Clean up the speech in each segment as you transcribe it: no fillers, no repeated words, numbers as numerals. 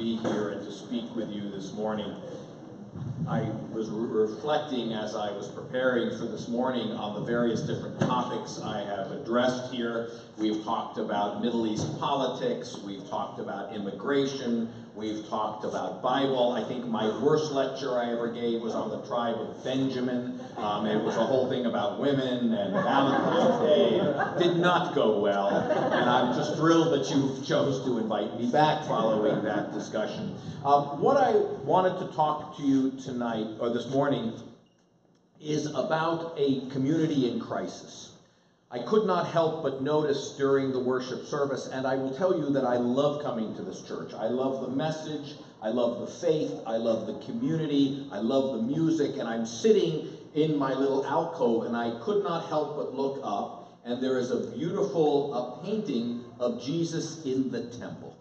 be here and to speak with you this morning. I was reflecting as I was preparing for this morning on the various different topics I have addressed here. We've talked about Middle East politics, we've talked about immigration, we've talked about Bible. I think my worst lecture I ever gave was on the tribe of Benjamin. It was a whole thing about women and Valentine's Day. It did not go well, and I'm just thrilled that you chose to invite me back following that discussion. What I wanted to talk to you tonight, or this morning, is about a community in crisis. I could not help but notice during the worship service, and I will tell you that I love coming to this church. I love the message, I love the faith, I love the community, I love the music, and I'm sitting in my little alcove, and I could not help but look up, and there is a beautiful painting of Jesus in the temple.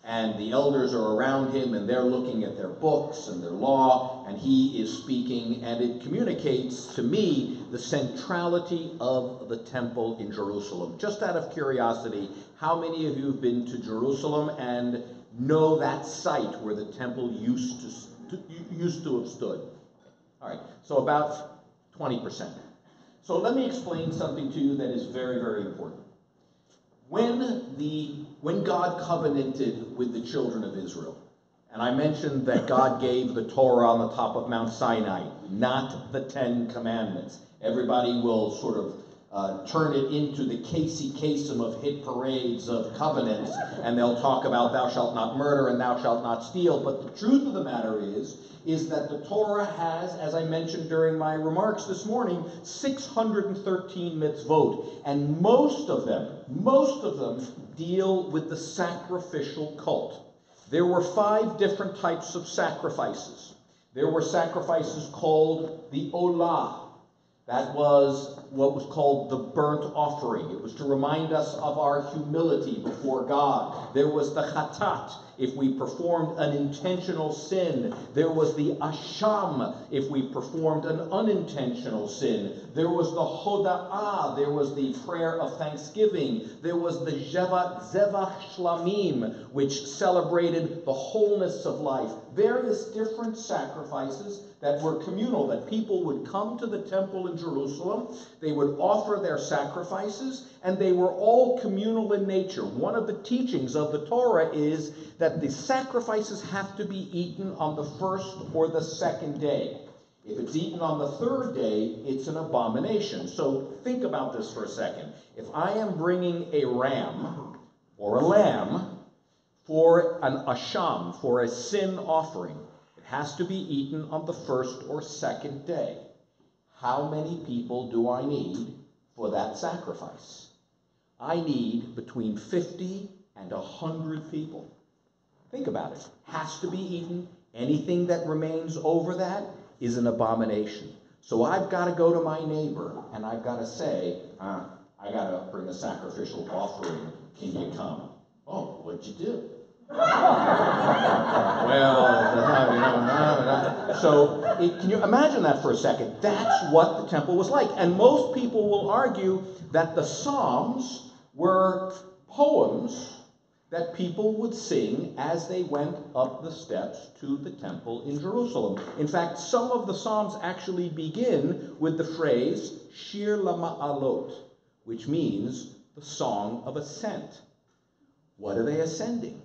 And the elders are around him, and they're looking at their books and their law, and he is speaking, and it communicates to me the centrality of the temple in Jerusalem. Just out of curiosity, how many of you have been to Jerusalem and know that site where the temple used to have stood? All right, so about 20%. So let me explain something to you that is very, very important. When God covenanted with the children of Israel, and I mentioned that God gave the Torah on the top of Mount Sinai, not the Ten Commandments. Everybody will sort of turn it into the Casey Kasem of hit parades of covenants, and they'll talk about thou shalt not murder and thou shalt not steal. But the truth of the matter is that the Torah has, as I mentioned during my remarks this morning, 613 mitzvot, and most of them deal with the sacrificial cult. There were 5 different types of sacrifices. There were sacrifices called the olah. That was what was called the burnt offering. It was to remind us of our humility before God. There was the chatat, if we performed an intentional sin. There was the asham, if we performed an unintentional sin. There was the hoda'ah, there was the prayer of thanksgiving. There was the zevach shlamim, which celebrated the wholeness of life. Various different sacrifices that were communal, that people would come to the temple in Jerusalem, they would offer their sacrifices, and they were all communal in nature. One of the teachings of the Torah is that the sacrifices have to be eaten on the first or the second day. If it's eaten on the third day, it's an abomination. So think about this for a second. If I am bringing a ram or a lamb for an asham, for a sin offering, has to be eaten on the first or second day. How many people do I need for that sacrifice? I need between 50 and 100 people. Think about it. Has to be eaten. Anything that remains over that is an abomination. So I've got to go to my neighbor and I've got to say, I got to bring a sacrificial offering. Can you come? Oh, what'd you do? Can you imagine that for a second? That's what the temple was like. And most people will argue that the Psalms were poems that people would sing as they went up the steps to the temple in Jerusalem. In fact, some of the Psalms actually begin with the phrase Shir LaMa'alot, which means the song of ascent. What are they ascending?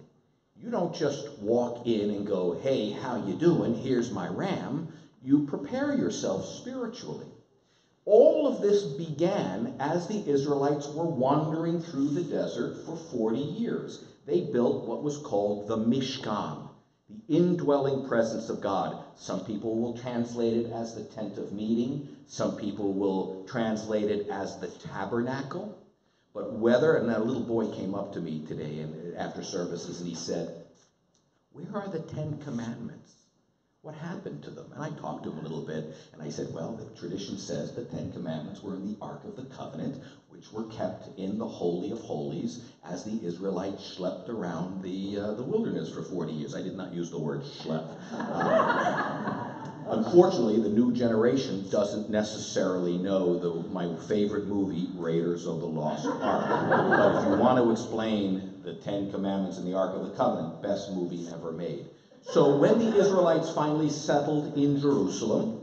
You don't just walk in and go, hey, how you doing? Here's my ram. You prepare yourself spiritually. All of this began as the Israelites were wandering through the desert for 40 years. They built what was called the Mishkan, the indwelling presence of God. Some people will translate it as the tent of meeting. Some people will translate it as the tabernacle. But whether, and a little boy came up to me today and after services and he said, where are the 10 Commandments? What happened to them? And I talked to him a little bit and I said, well, the tradition says the 10 Commandments were in the Ark of the Covenant, which were kept in the Holy of Holies as the Israelites schlepped around the wilderness for 40 years. I did not use the word schlep. Unfortunately, the new generation doesn't necessarily know my favorite movie, Raiders of the Lost Ark. But if you want to explain the Ten Commandments and the Ark of the Covenant, best movie ever made. So when the Israelites finally settled in Jerusalem,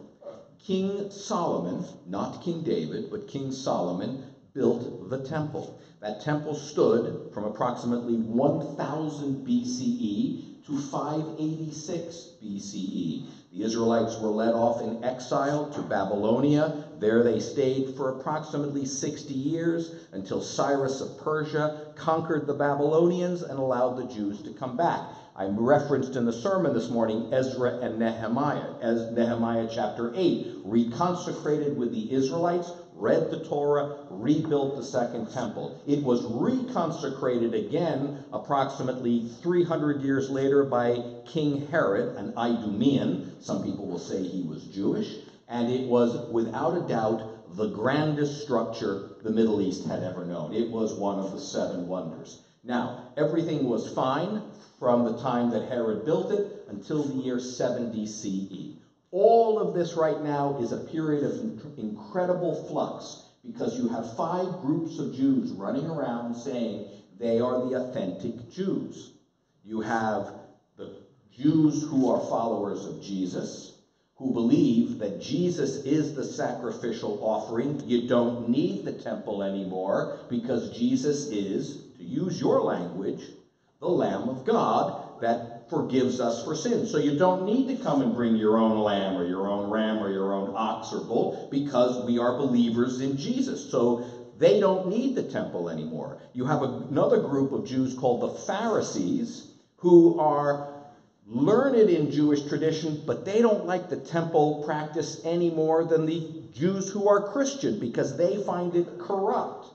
King Solomon, not King David, but King Solomon, built the temple. That temple stood from approximately 1000 BCE to 586 BCE. The Israelites were led off in exile to Babylonia. There they stayed for approximately 60 years until Cyrus of Persia conquered the Babylonians and allowed the Jews to come back. I referenced in the sermon this morning Ezra and Nehemiah, as Nehemiah chapter 8, reconsecrated with the Israelites, read the Torah, rebuilt the second temple. It was reconsecrated again approximately 300 years later by King Herod, an Idumean. Some people will say he was Jewish, and it was without a doubt the grandest structure the Middle East had ever known. It was one of the 7 wonders. Now, everything was fine from the time that Herod built it until the year 70 CE. All of this right now is a period of incredible flux because you have 5 groups of Jews running around saying they are the authentic Jews. You have the Jews who are followers of Jesus, who believe that Jesus is the sacrificial offering. You don't need the temple anymore because Jesus is, to use your language, the Lamb of God that forgives us for sins. So you don't need to come and bring your own lamb or your own ram or your own ox or bull because we are believers in Jesus. So they don't need the temple anymore. You have another group of Jews called the Pharisees who are learned in Jewish tradition, but they don't like the temple practice any more than the Jews who are Christian because they find it corrupt.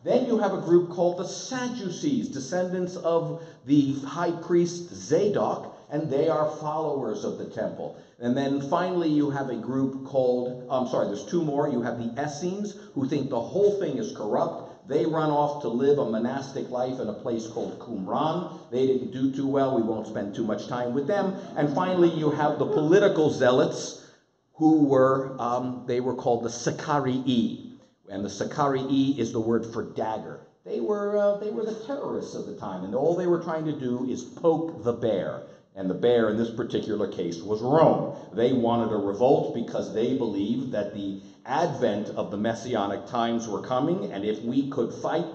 Then you have a group called the Sadducees, descendants of the high priest Zadok, and they are followers of the temple. And then finally you have a group called, there's 2 more. You have the Essenes, who think the whole thing is corrupt. They run off to live a monastic life in a place called Qumran. They didn't do too well. We won't spend too much time with them. And finally you have the political zealots, who were, they were called the Sicarii. And the Sicarii is the word for dagger. They were the terrorists of the time, and all they were trying to do is poke the bear. And the bear in this particular case was Rome. They wanted a revolt because they believed that the advent of the messianic times were coming, and if we could fight,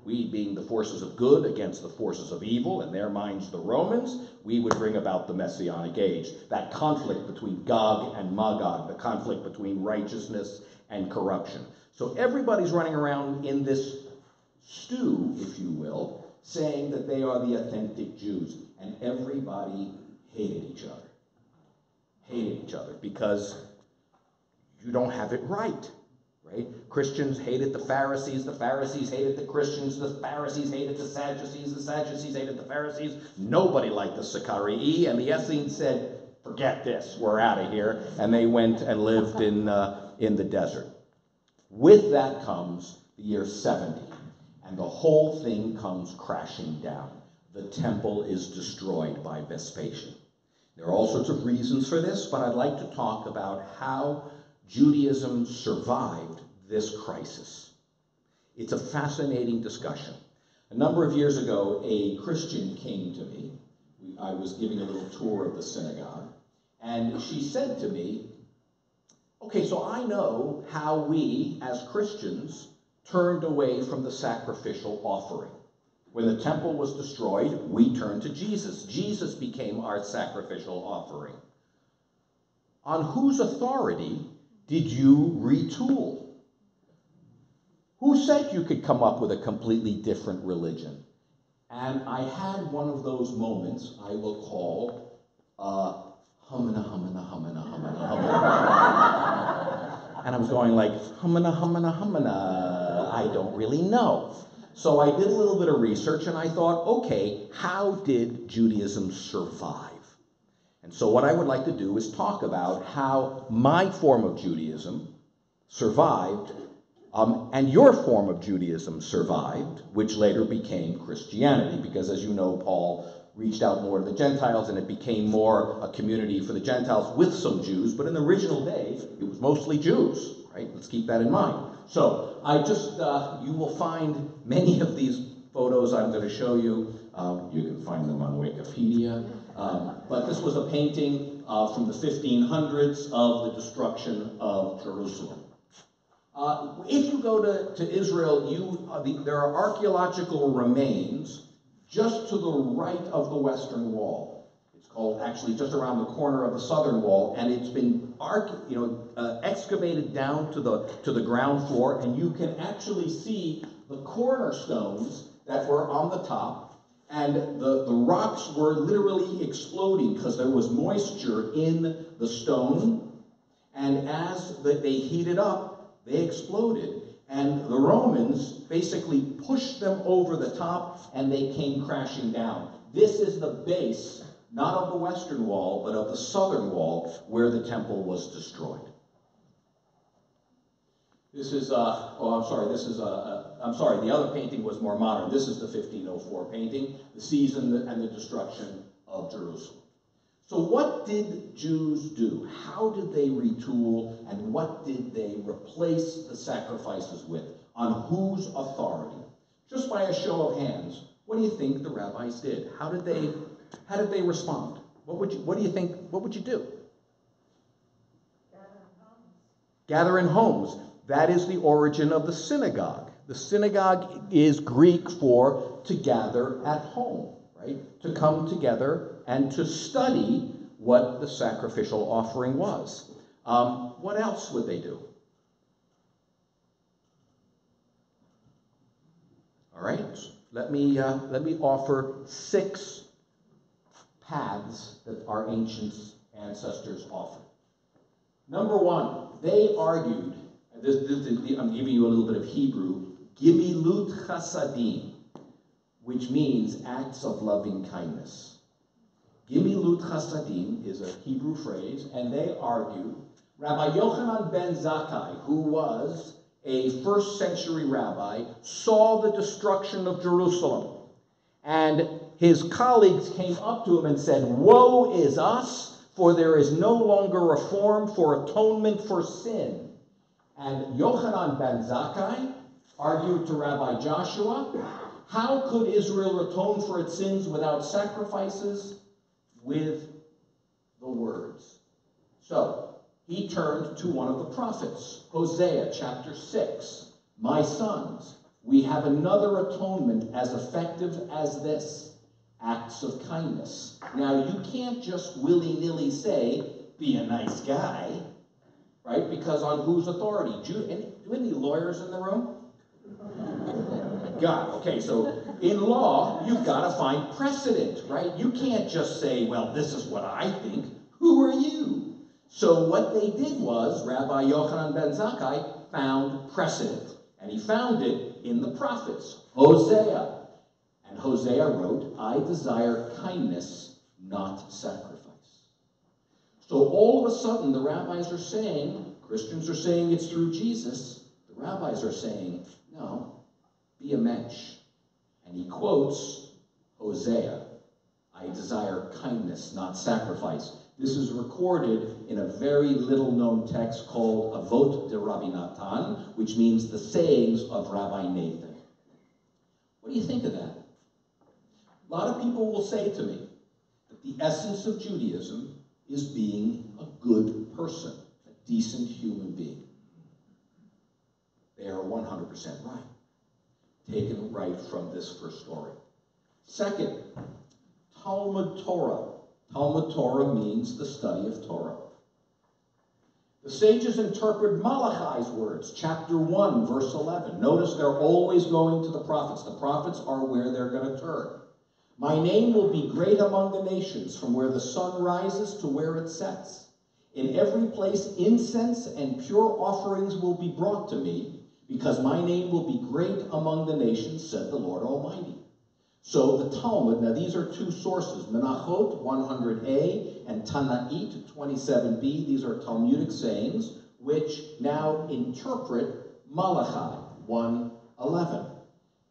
we being the forces of good against the forces of evil, in their minds the Romans, we would bring about the messianic age. That conflict between Gog and Magog, the conflict between righteousness and corruption. So everybody's running around in this stew, if you will, saying that they are the authentic Jews. And everybody hated each other. Hated each other because you don't have it right? Christians hated the Pharisees hated the Christians, the Pharisees hated the Sadducees hated the Pharisees. Nobody liked the Sicarii, and the Essenes said, forget this, we're out of here. And they went and lived in the desert. With that comes the year 70, and the whole thing comes crashing down. The temple is destroyed by Vespasian. There are all sorts of reasons for this, but I'd like to talk about how Judaism survived this crisis. It's a fascinating discussion. A number of years ago, a Christian came to me. I was giving a little tour of the synagogue, and she said to me, okay, so I know how we, as Christians, turned away from the sacrificial offering. When the temple was destroyed, we turned to Jesus. Jesus became our sacrificial offering. On whose authority did you retool? Who said you could come up with a completely different religion? And I had one of those moments I will call humana, humana, humana, humana, humana. And I was going like, humana, humana, humana, I don't really know. So I did a little bit of research and I thought, okay, how did Judaism survive? And so what I would like to do is talk about how my form of Judaism survived and your form of Judaism survived, which later became Christianity, because as you know, Paul reached out more to the Gentiles and it became more a community for the Gentiles with some Jews, but in the original day, it was mostly Jews, right? Let's keep that in mind. So I just, you will find many of these photos I'm going to show you You can find them on Wikipedia. But this was a painting from the 1500s of the destruction of Jerusalem. If you go to Israel, there are archaeological remains just to the right of the Western Wall. It's called, actually, just around the corner of the Southern Wall, and it's been excavated down to the ground floor, and you can actually see the cornerstones that were on the top, and the rocks were literally exploding because there was moisture in the stone, and as they heated up, they exploded. And the Romans basically pushed them over the top, and they came crashing down. This is the base, not of the Western Wall, but of the Southern Wall, where the temple was destroyed. This is, the other painting was more modern. This is the 1504 painting, the siege and the destruction of Jerusalem. So what did Jews do? How did they retool, and what did they replace the sacrifices with? On whose authority? Just by a show of hands, what do you think the rabbis did? How did they respond? What do you think? What would you do? Gather in homes. That is the origin of the synagogue. The synagogue is Greek for to gather at home, right? To come together and to study what the sacrificial offering was. What else would they do? All right, let me offer 6 paths that our ancient ancestors offered. Number 1, they argued, I'm giving you a little bit of Hebrew, Gimilut Chasadim, which means acts of loving kindness. Gimilut Chasadim is a Hebrew phrase, and they argue, Rabbi Yochanan ben Zakkai, who was a first-century rabbi, saw the destruction of Jerusalem, and his colleagues came up to him and said, "Woe is us, for there is no longer a form for atonement for sin." And Yochanan ben Zakkai argued to Rabbi Joshua, how could Israel atone for its sins without sacrifices? With the words. So, he turned to one of the prophets, Hosea chapter 6. My sons, we have another atonement as effective as this, acts of kindness. Now, you can't just willy-nilly say, be a nice guy, right? Because on whose authority? Do any lawyers in the room? God, okay, so in law, you've got to find precedent, right? You can't just say, well, this is what I think. Who are you? So what they did was, Rabbi Yochanan ben Zakkai found precedent, and he found it in the prophets, Hosea. And Hosea wrote, I desire kindness, not sacrifice. So all of a sudden, the rabbis are saying, Christians are saying it's through Jesus, the rabbis are saying, no, be a mensch. And he quotes Hosea, I desire kindness, not sacrifice. This is recorded in a very little-known text called Avot de Rabbi Natan, which means the sayings of Rabbi Nathan. What do you think of that? A lot of people will say to me that the essence of Judaism is being a good person, a decent human being. They are 100% right. Taken right from this first story. Second, Talmud Torah. Talmud Torah means the study of Torah. The sages interpret Malachi's words, chapter 1, verse 11. Notice they're always going to the prophets. The prophets are where they're going to turn. My name will be great among the nations, from where the sun rises to where it sets. In every place incense and pure offerings will be brought to me, because my name will be great among the nations, said the Lord Almighty. So the Talmud, now these are 2 sources, Menachot 100a and Tanait 27b. These are Talmudic sayings, which now interpret Malachi 1:11.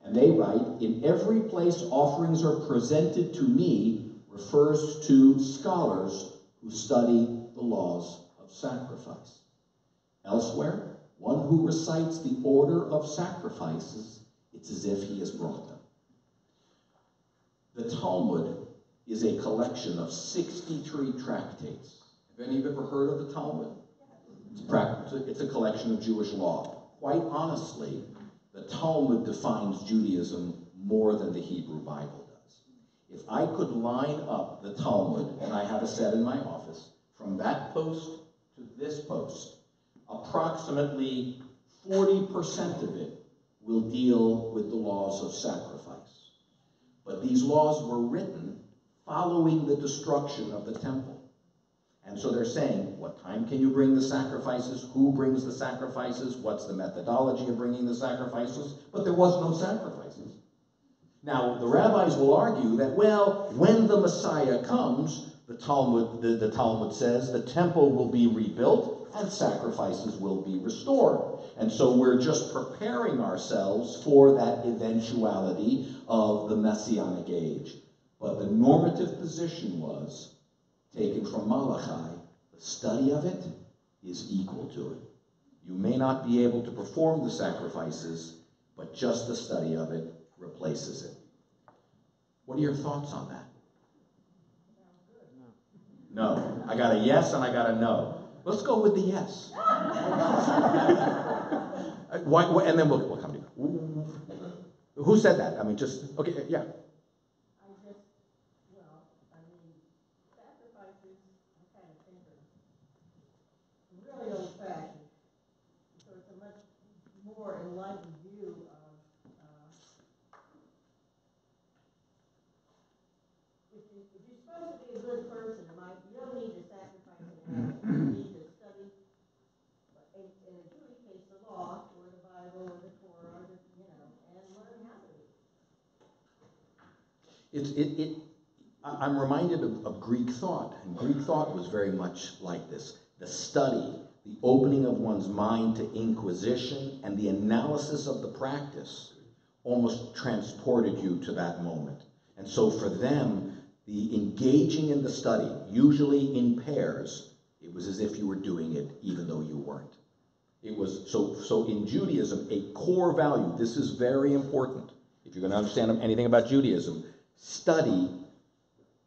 And they write, in every place offerings are presented to me, refers to scholars who study the laws of sacrifice. Elsewhere, one who recites the order of sacrifices, it's as if he has brought them. The Talmud is a collection of 63 tractates. Have any of you ever heard of the Talmud? It's a collection of Jewish law. Quite honestly, the Talmud defines Judaism more than the Hebrew Bible does. If I could line up the Talmud, and I have a set in my office, from that post to this post, approximately 40% of it will deal with the laws of sacrifice. But these laws were written following the destruction of the temple. And so they're saying, what time can you bring the sacrifices? Who brings the sacrifices? What's the methodology of bringing the sacrifices? But there was no sacrifices. Now, the rabbis will argue that, well, when the Messiah comes, the Talmud says the temple will be rebuilt and sacrifices will be restored. And so we're just preparing ourselves for that eventuality of the Messianic age. But the normative position was, taken from Malachi, the study of it is equal to it. You may not be able to perform the sacrifices, but just the study of it replaces it. What are your thoughts on that? No. I got a yes and I got a no. Let's go with the yes. And then we'll come to you. Who said that? I mean, just, okay, yeah. Old-fashioned, so it's a much more enlightened view of if you're supposed to be a good person, you don't need to sacrifice an animal. You need to study, in a Jewish case, the law, or the Bible, or the Torah, and learn how to be. I'm reminded of Greek thought, and Greek thought was very much like this. The study, the opening of one's mind to inquisition, and the analysis of the practice almost transported you to that moment. And so for them, the engaging in the study, usually in pairs, it was as if you were doing it even though you weren't. It was, so in Judaism, a core value, this is very important. If you're going to understand anything about Judaism, study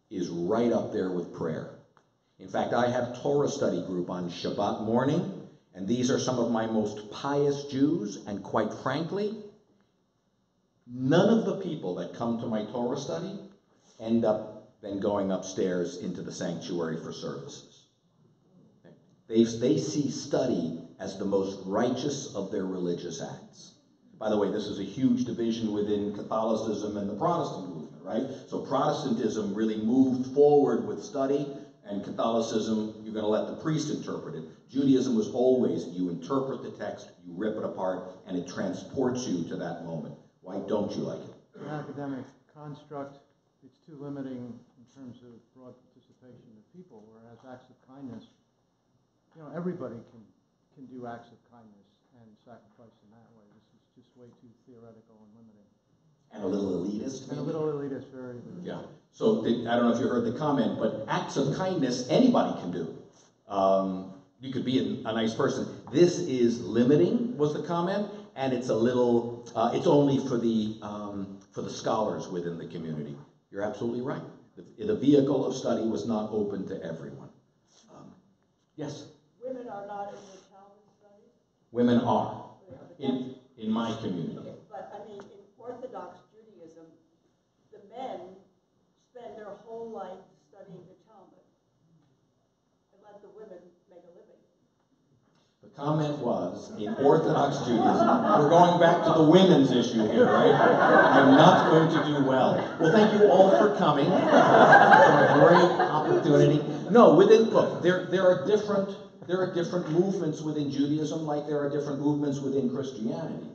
is right up there with prayer. In fact, I have a Torah study group on Shabbat morning, and these are some of my most pious Jews, and quite frankly, none of the people that come to my Torah study end up then going upstairs into the sanctuary for services. They see study as the most righteous of their religious acts. By the way, this is a huge division within Catholicism and the Protestant movement, right? So Protestantism really moved forward with study, and Catholicism, you're going to let the priest interpret it. Judaism was always, you interpret the text, you rip it apart, and it transports you to that moment. Why don't you like it? An academic construct, it's too limiting in terms of broad participation of people, whereas acts of kindness, everybody can do acts of kindness and sacrifice in that way. This is just way too theoretical and limiting. And a little elitist, maybe? And a little elitist, very elitist. Yeah. So I don't know if you heard the comment, but acts of kindness anybody can do. You could be a nice person. This is limiting, was the comment, and it's a little. It's only for the scholars within the community. You're absolutely right. The vehicle of study was not open to everyone. Yes. Women are not in the Talmud studies? Women are in my community. Okay, but I mean, in Orthodox Judaism, the men spend their whole life studying the Talmud and let the women make a living. The comment was, in Orthodox Judaism, we're going back to the women's issue here, right? I'm not going to do well. Well, thank you all for coming. It's a great opportunity. No, look, there are different movements within Judaism, like there are different movements within Christianity.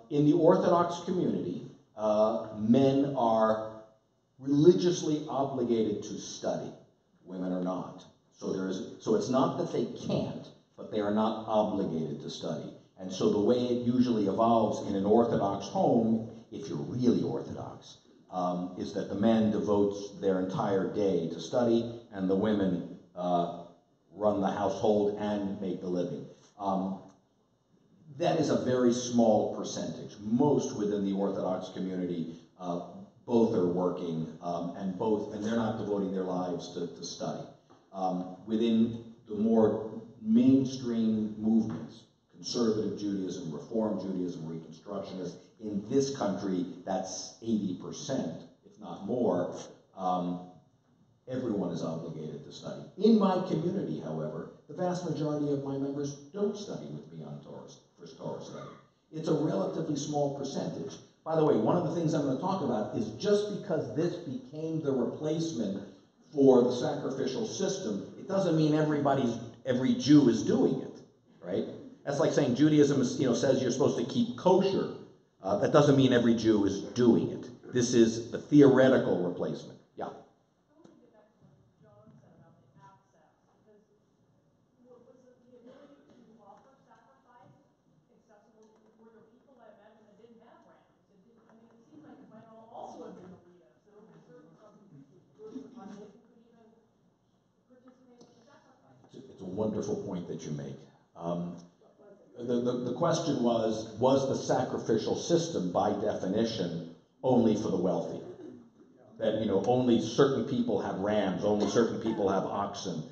In the Orthodox community, men are religiously obligated to study. Women are not. So it's not that they can't, but they are not obligated to study. And so the way it usually evolves in an Orthodox home, if you're really Orthodox, is that the man devotes their entire day to study, and the women run the household and make the living. That is a very small percentage. Most within the Orthodox community both are working, and they're not devoting their lives to study. Within the more mainstream movements, conservative Judaism, Reform Judaism, Reconstructionist, in this country, that's 80%, if not more. Everyone is obligated to study. In my community, however, the vast majority of my members don't study with me on Torah study. It's a relatively small percentage. By the way, one of the things I'm going to talk about is just because this became the replacement for the sacrificial system, it doesn't mean every Jew is doing it, right? That's like saying Judaism is, says you're supposed to keep kosher. That doesn't mean every Jew is doing it. This is the theoretical replacement. Yeah. It's a wonderful point that you make. The question was the sacrificial system, by definition, only for the wealthy? That, only certain people have rams, only certain people have oxen.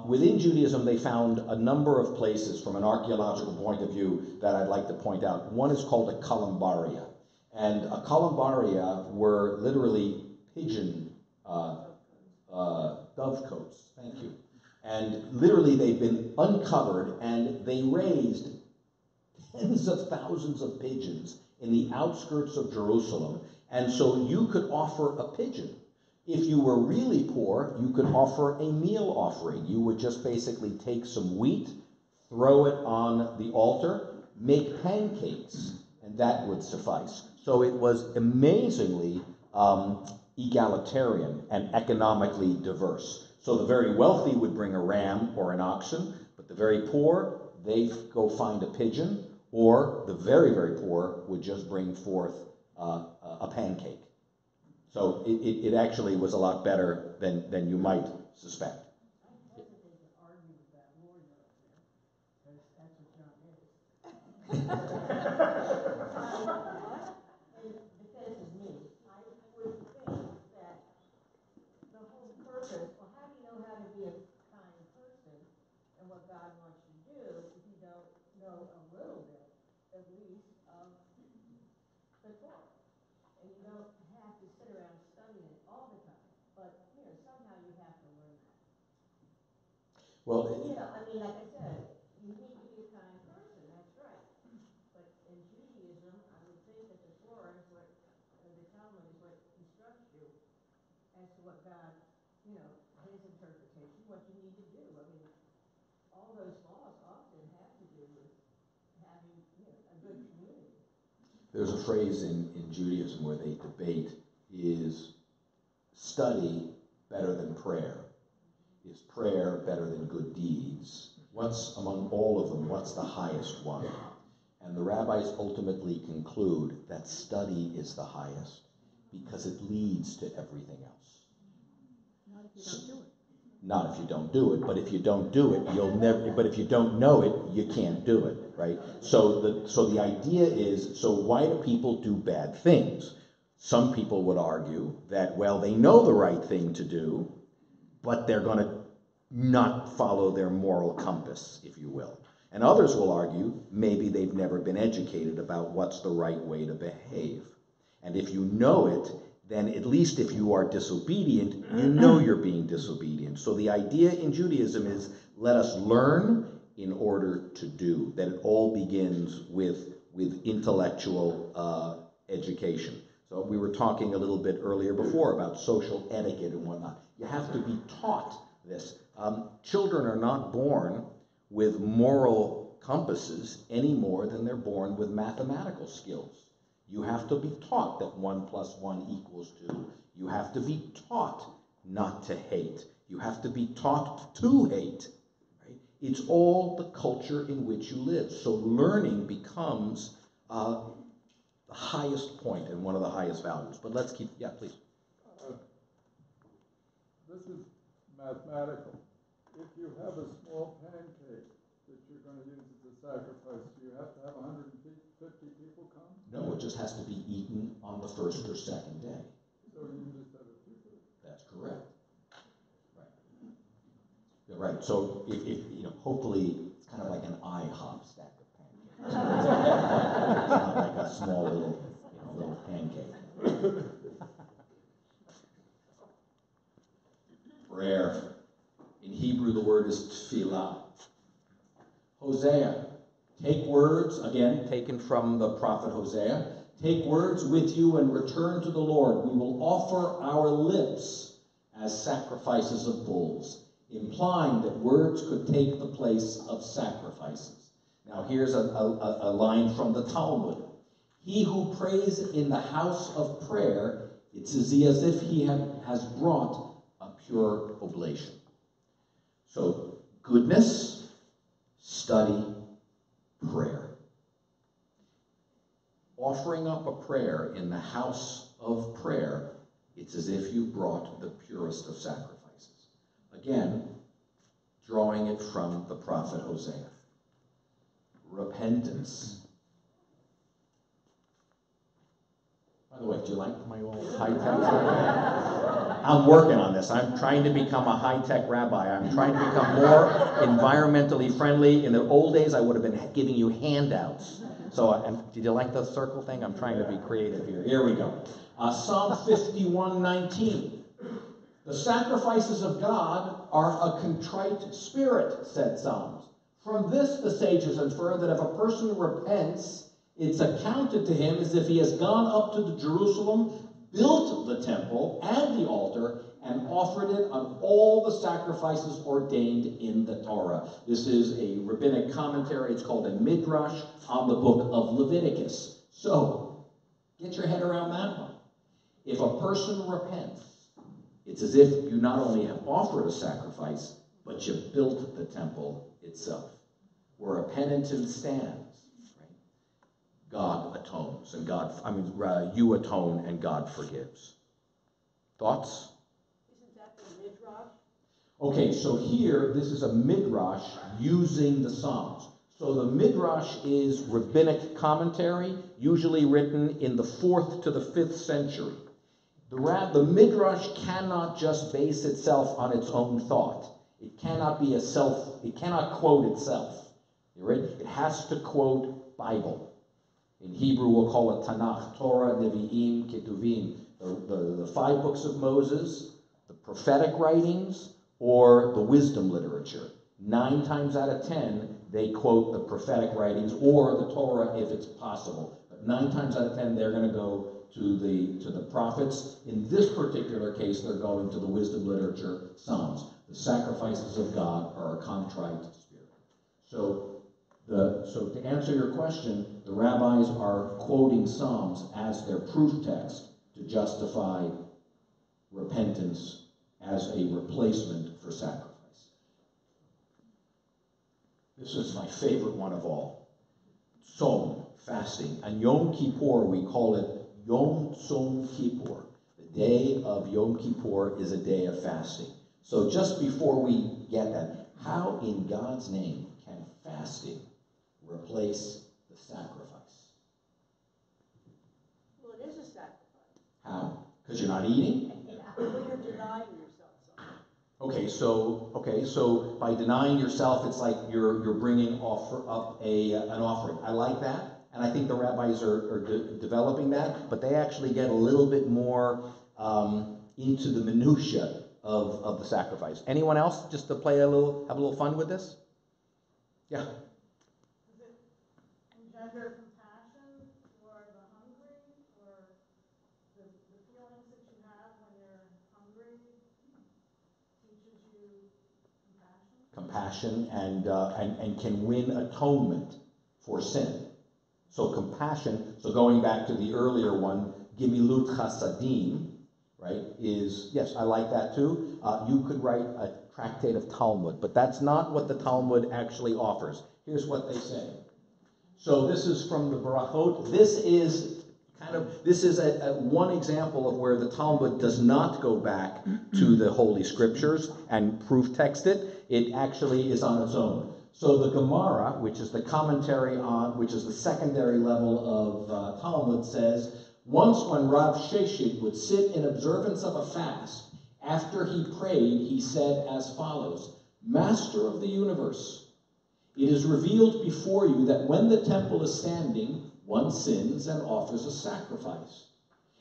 Within Judaism, they found a number of places from an archaeological point of view that I'd like to point out. One is called a columbaria. And a columbaria were literally pigeon dovecotes. Thank you. And literally they've been uncovered, and they raised tens of thousands of pigeons in the outskirts of Jerusalem. And so you could offer a pigeon. If you were really poor, you could offer a meal offering. You would just basically take some wheat, throw it on the altar, make pancakes, and that would suffice. So it was amazingly egalitarian and economically diverse. So the very wealthy would bring a ram or an oxen, but the very poor, they'd go find a pigeon, or the very, very poor would just bring forth a pancake. So it actually was a lot better than you might suspect. I hesitate to argue with that lawyer up there, because that's what John is. In defense of me, I would think that the whole purpose, well, how do you know how to be a kind person and what God wants you to do if you don't know a little bit, at least, of the Torah? And you don't have to sit around studying it all the time, but, somehow you have to learn that. Well, like I said, you need to be a kind person, that's right. But in Judaism, I would think that the Torah is what, the Talmud is what instructs you as to what God, his interpretation, what you need to do. All those laws often have to do with having, a good community. there's a phrase in Judaism where they debate, is study better than prayer? Is prayer better than good deeds? What's among all of them, what's the highest one? And the rabbis ultimately conclude that study is the highest because it leads to everything else. Not if you don't do it. Not if you don't do it, but if you don't do it, you'll never, but if you don't know it, you can't do it, right? So the idea is, so why do people do bad things? Some people would argue that, well, they know the right thing to do, but they're going to not follow their moral compass, if you will. And others will argue, maybe they've never been educated about what's the right way to behave. And if you know it, then at least if you are disobedient, you know you're being disobedient. So the idea in Judaism is, let us learn in order to do. That it all begins with intellectual education. So we were talking a little bit earlier before about social etiquette and whatnot. You have to be taught this. Children are not born with moral compasses any more than they're born with mathematical skills. You have to be taught that 1 + 1 = 2. You have to be taught not to hate. You have to be taught to hate. Right? It's all the culture in which you live. So learning becomes the highest point and one of the highest values. But let's keep, yeah, please. This is mathematical. If you have a small pancake that you're going to use as a sacrifice, do you have to have 150 people come? No, just has to be eaten on the first or second day. So you just have a few. That's correct. Right. Yeah, right. So if you know, hopefully it's kind of like an IHOP stack of pancakes. It's not like a small little pancake. Prayer. In Hebrew, the word is tefillah. Hosea. Take words, again, taken from the prophet Hosea. Take words with you and return to the Lord. We will offer our lips as sacrifices of bulls, implying that words could take the place of sacrifices. Now here's a line from the Talmud. He who prays in the house of prayer, it's as if he has brought a pure oblation. So goodness, study, prayer. Offering up a prayer in the house of prayer, it's as if you brought the purest of sacrifices. Again, drawing it from the prophet Hosea. Repentance. By the way, do you like my old high-tech? I'm working on this. I'm trying to become a high-tech rabbi. I'm trying to become more environmentally friendly. In the old days, I would have been giving you handouts. So, did you like the circle thing? I'm trying to be creative here. Here we go. Psalm 51:19. The sacrifices of God are a contrite spirit, said Psalms. From this, the sages infer that if a person repents, it's accounted to him as if he has gone up to the Jerusalem, built the temple and the altar, and offered it on all the sacrifices ordained in the Torah. This is a rabbinic commentary. It's called a midrash on the book of Leviticus. So, get your head around that one. If a person repents, it's as if you not only have offered a sacrifice, but you built the temple itself. Where a penitent stands, right? God atones, and you atone, and God forgives. Thoughts? Isn't that the midrash? Okay, so here, this is a midrash using the Psalms. So the midrash is rabbinic commentary, usually written in the 4th to the 5th century. The midrash cannot just base itself on its own thought. It cannot quote itself. You ready? It has to quote Bible. In Hebrew, we'll call it Tanakh, Torah, Nevi'im, Ketuvim, the 5 books of Moses, the prophetic writings, or the wisdom literature. 9 times out of 10, they quote the prophetic writings or the Torah if it's possible. But 9 times out of 10, they're going to go to the prophets. In this particular case, they're going to the wisdom literature, Psalms. The sacrifices of God are a contrite spirit. So to answer your question, the rabbis are quoting Psalms as their proof text to justify repentance as a replacement for sacrifice. This is my favorite one of all. Tzom, fasting. And Yom Kippur, we call it Yom Tzom Kippur. The day of Yom Kippur is a day of fasting. So just before we get that, how in God's name can fasting replace the sacrifice? Well, it is a sacrifice. How? Because you're not eating? Well, you're denying yourself something. Okay, so by denying yourself, it's like you're bringing an offering. I like that, and I think the rabbis are developing that, but they actually get a little bit more into the minutia of the sacrifice. Anyone else, just to have a little fun with this? Yeah. Does it engender compassion for the hungry, or the feelings that you have when you're hungry teaches you compassion? Compassion and can win atonement for sin. So compassion, so going back to the earlier one, Gemilut Chasadim, right, is, yes, I like that too. You could write a tractate of Talmud, but that's not what the Talmud actually offers. Here's what they say. So this is from the Barachot. This is one example of where the Talmud does not go back to the Holy Scriptures and proof text it. It actually is on its own. So the Gemara, which is the commentary on, which is the secondary level of Talmud, says, once when Rav Sheshit would sit in observance of a fast, after he prayed, he said as follows, Master of the universe, it is revealed before you that when the temple is standing, one sins and offers a sacrifice.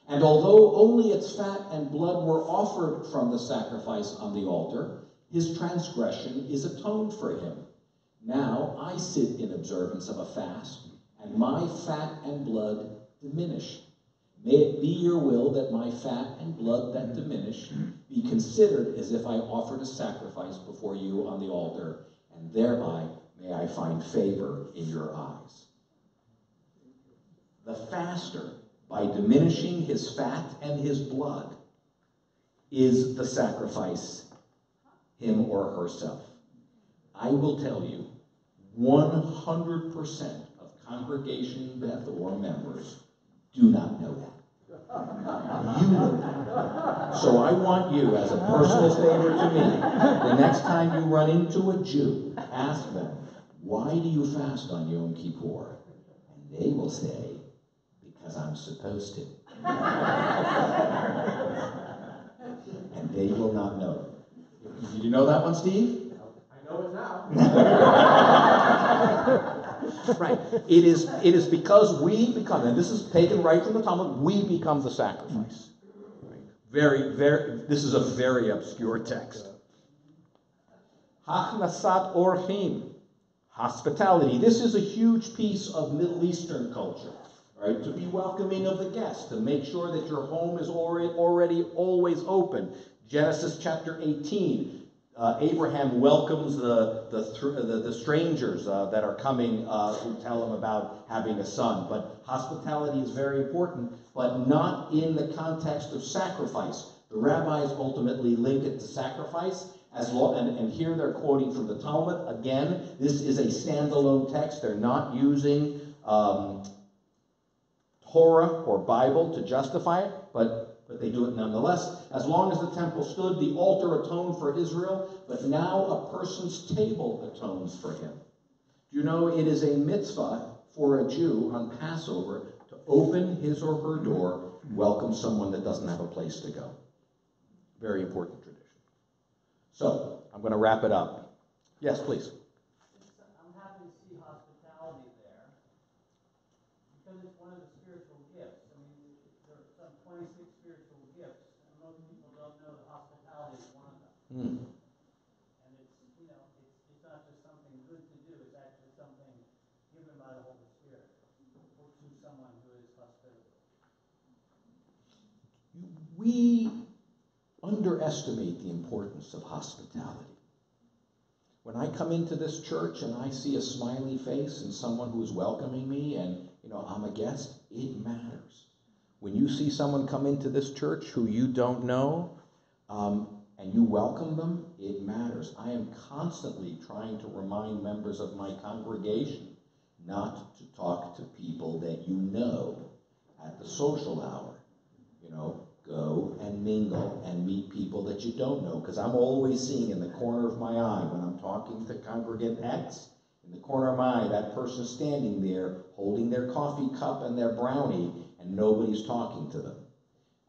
And although only its fat and blood were offered from the sacrifice on the altar, his transgression is atoned for him. Now I sit in observance of a fast, and my fat and blood diminish. May it be your will that my fat and blood that diminish be considered as if I offered a sacrifice before you on the altar, and thereby may I find favor in your eyes. The faster, by diminishing his fat and his blood, is the sacrifice, him or herself. I will tell you, 100% of congregation Beth or members do not know that. You know that. So I want you, as a personal favor to me, the next time you run into a Jew, ask them, why do you fast on Yom Kippur? And they will say, because I'm supposed to. And they will not know. Did you know that one, Steve? I know it now. Right. It is because we become, and this is taken right from the Talmud, we become the sacrifice. Right. This is a very obscure text. Hachnasat orchim, hospitality. This is a huge piece of Middle Eastern culture. Right, to be welcoming of the guest, to make sure that your home is already always open. Genesis chapter 18, Abraham welcomes the strangers that are coming who tell him about having a son. But hospitality is very important, but not in the context of sacrifice. The rabbis ultimately link it to sacrifice, and here they're quoting from the Talmud. Again, this is a standalone text. They're not using Torah or Bible to justify it, but they do it nonetheless. As long as the temple stood, the altar atoned for Israel, but now a person's table atones for him. Do you know it is a mitzvah for a Jew on Passover to open his or her door, welcome someone that doesn't have a place to go? Very important tradition. So, I'm going to wrap it up. Yes, please. I'm happy to see hospitality there because it's one of the spiritual gifts. I mean, there are some 26 spiritual gifts, and most people don't know that hospitality is one of them. And it's, it's not just something good to do, it's actually something given by the Holy Spirit to someone who is hospitable. We underestimate the importance of hospitality. When I come into this church and I see a smiley face and someone who is welcoming me and, I'm a guest, it matters. When you see someone come into this church who you don't know and you welcome them, it matters. I am constantly trying to remind members of my congregation not to talk to people that you know at the social hour. Go and mingle and meet people that you don't know, because I'm always seeing in the corner of my eye when I'm talking to congregant X, in the corner of my eye, that person standing there holding their coffee cup and their brownie, and nobody's talking to them.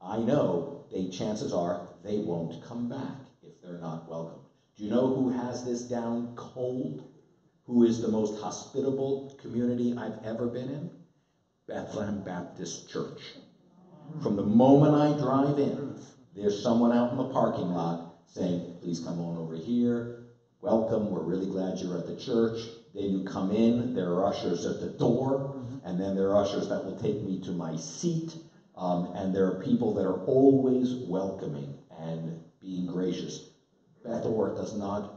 I know chances are they won't come back if they're not welcomed. Do you know who has this down cold? Who is the most hospitable community I've ever been in? Bethlehem Baptist Church. From the moment I drive in, there's someone out in the parking lot saying, please come on over here, welcome, we're really glad you're at the church. Then you come in, there are ushers at the door, and then there are ushers that will take me to my seat, and there are people that are always welcoming and being gracious. Beth Or does not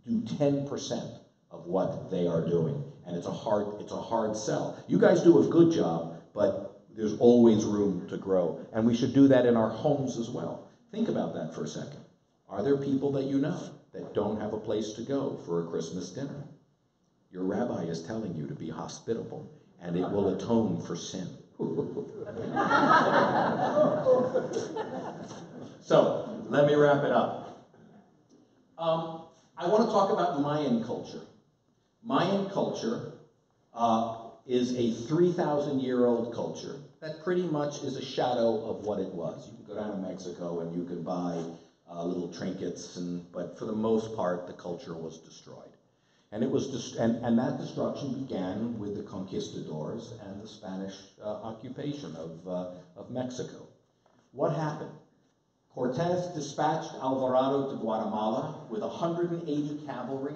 do 10% of what they are doing, and it's a hard sell. You guys do a good job, but there's always room to grow, and we should do that in our homes as well. Think about that for a second. Are there people that you know that don't have a place to go for a Christmas dinner? Your rabbi is telling you to be hospitable, and it will atone for sin. So, let me wrap it up. I want to talk about Mayan culture. Mayan culture is a 3,000-year-old culture that pretty much is a shadow of what it was. You can go down to Mexico and you can buy little trinkets, but for the most part, the culture was destroyed. And it was and that destruction began with the conquistadors and the Spanish occupation of Mexico. What happened? Cortez dispatched Alvarado to Guatemala with 180 cavalry,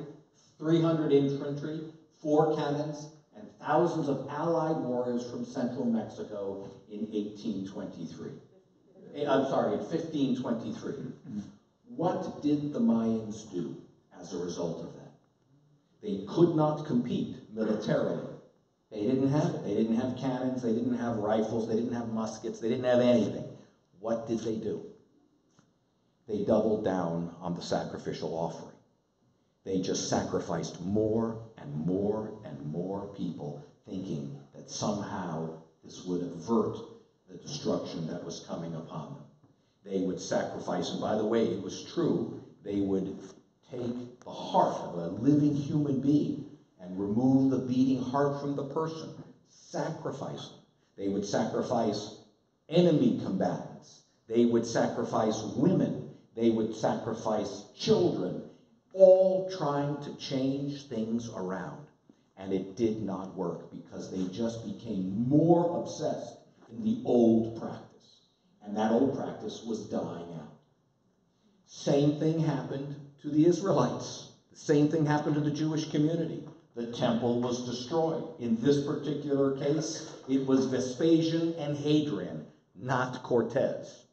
300 infantry, 4 cannons, and thousands of allied warriors from central Mexico in 1523. What did the Mayans do as a result of that? They could not compete militarily. They didn't have it. They didn't have cannons, they didn't have rifles, they didn't have muskets, they didn't have anything. What did they do? They doubled down on the sacrificial offering. They just sacrificed more and more and more people, thinking that somehow this would avert the destruction that was coming upon them. They would sacrifice, and by the way, it was true, they would take the heart of a living human being and remove the beating heart from the person, sacrifice them. They would sacrifice enemy combatants. They would sacrifice women. They would sacrifice children, all trying to change things around. And it did not work because they just became more obsessed in the old practice. And that old practice was dying out. Same thing happened to the Israelites. The same thing happened to the Jewish community. The temple was destroyed. In this particular case, it was Vespasian and Hadrian, not Cortez.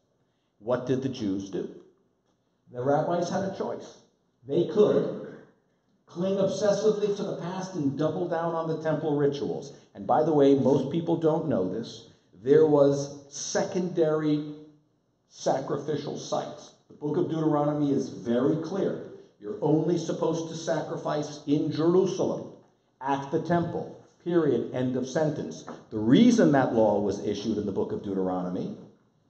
What did the Jews do? The rabbis had a choice. They could cling obsessively to the past and double down on the temple rituals. And by the way, most people don't know this. There was secondary sacrificial sites. The book of Deuteronomy is very clear. You're only supposed to sacrifice in Jerusalem, at the temple, period, end of sentence. The reason that law was issued in the book of Deuteronomy,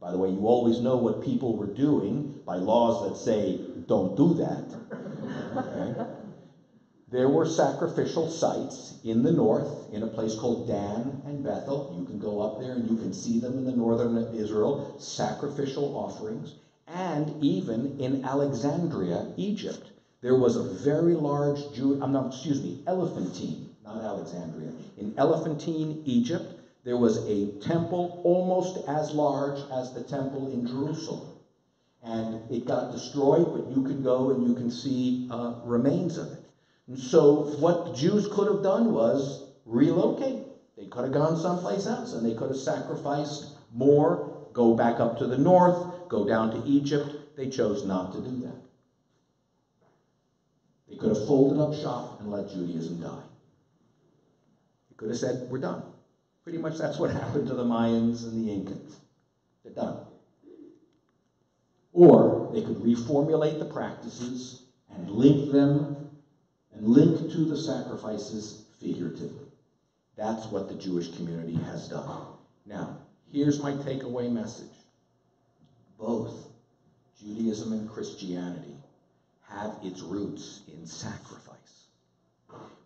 by the way, you always know what people were doing by laws that say, don't do that. Okay? There were sacrificial sites in the north, in a place called Dan and Bethel. You can go up there and you can see them in the northern Israel, sacrificial offerings. And even in Alexandria, Egypt, there was a very large Elephantine, not Alexandria. In Elephantine, Egypt, there was a temple almost as large as the temple in Jerusalem. And it got destroyed, but you can go and you can see remains of it. And so what the Jews could have done was relocate. They could have gone someplace else, and they could have sacrificed more, go back up to the north, go down to Egypt. They chose not to do that. They could have folded up shop and let Judaism die. They could have said, we're done. Pretty much that's what happened to the Mayans and the Incans. They're done. Or they could reformulate the practices and link to the sacrifices figuratively. That's what the Jewish community has done. Now, here's my takeaway message. Both Judaism and Christianity have its roots in sacrifice.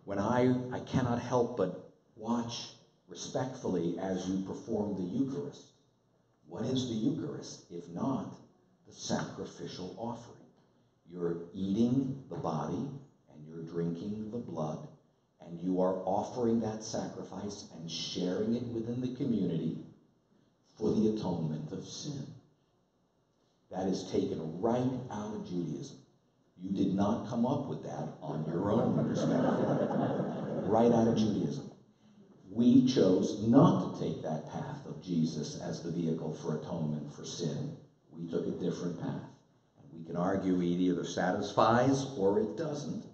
When I cannot help but watch respectfully as you perform the Eucharist. What is the Eucharist if not the sacrificial offering? You're eating the body and you're drinking the blood, and you are offering that sacrifice and sharing it within the community for the atonement of sin. That is taken right out of Judaism. You did not come up with that on your own, respectfully. Right out of Judaism. We chose not to take that path of Jesus as the vehicle for atonement for sin. We took a different path. And we can argue it either satisfies or it doesn't.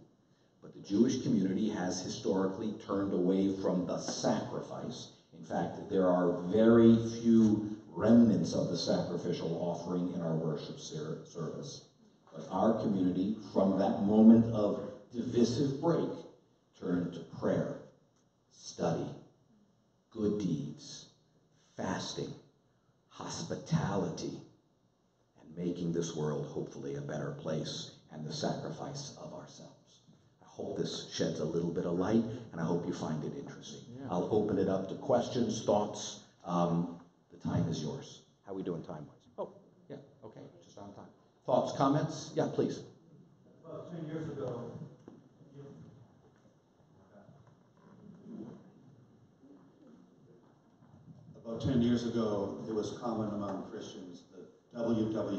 But the Jewish community has historically turned away from the sacrifice. In fact, there are very few remnants of the sacrificial offering in our worship service. But our community, from that moment of divisive break, turned to prayer, study, good deeds, fasting, hospitality, and making this world hopefully a better place. and the sacrifice of ourselves. I hope this sheds a little bit of light, and I hope you find it interesting. Yeah. I'll open it up to questions, thoughts. The time is yours. How are we doing time-wise? Oh, yeah, okay, just on time. Thoughts, comments? Yeah, please. About 10 years ago, it was common among Christians that WW